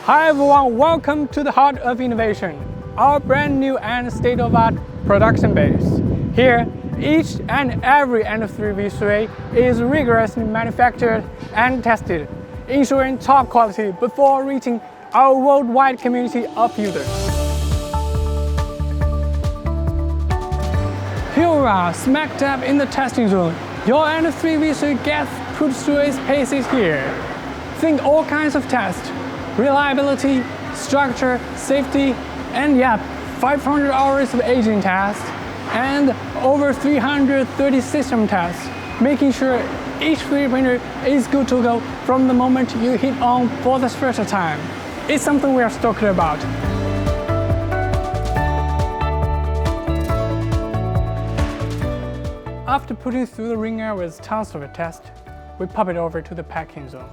Hi everyone, welcome to the heart of innovation, our brand new and state-of-the-art production base. Here, each and every N3V3 is rigorously manufactured and tested, ensuring top quality before reaching our worldwide community of users. Here we are, smack dab in the testing zone. Your N3V3 gets put through its paces here. Think all kinds of tests: reliability, structure, safety, and 500 hours of aging tests, and over 330 system tests, making sure each 3D printer is good to go from the moment you hit on for the first time. It's something we are stoked about. After putting through the ringer with tons of tests, we pop it over to the packing zone.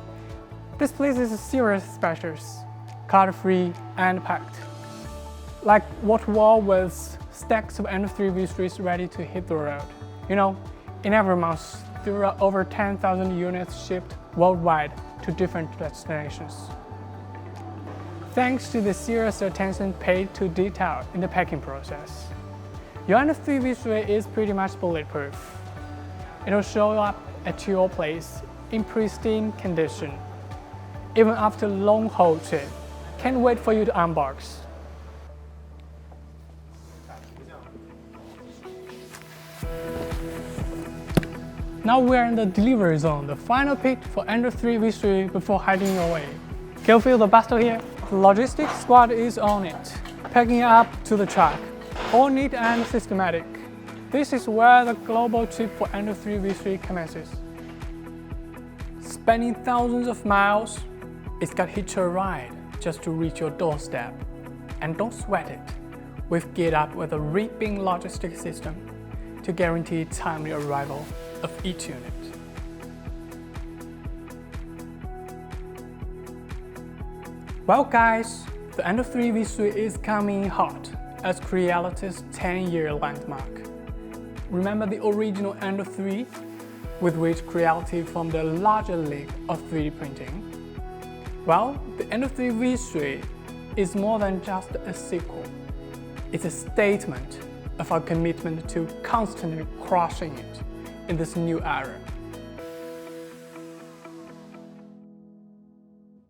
This place is a serious specials, clutter-free and packed. Like water wall with stacks of N3V3s ready to hit the road. You know, in every month, there are over 10,000 units shipped worldwide to different destinations. Thanks to the serious attention paid to detail in the packing process, your N3V3 is pretty much bulletproof. It'll show up at your place in pristine condition, even after a long haul trip. Can't wait for you to unbox. Now we're in the delivery zone, the final pick for N3V3 before heading away. Can you feel the bustle here? The logistics squad is on it, packing up to the truck, all neat and systematic. This is where the global trip for N3V3 commences. Spending thousands of miles, it's got hitch a ride just to reach your doorstep. And don't sweat it. We've geared up with a ripping logistics system to guarantee timely arrival of each unit. Well guys, the N3V3 is coming hot as Creality's 10-year landmark. Remember the original N3, with which Creality formed a larger league of 3D printing? Well, the N3V3 is more than just a sequel. It's a statement of our commitment to constantly crushing it in this new era.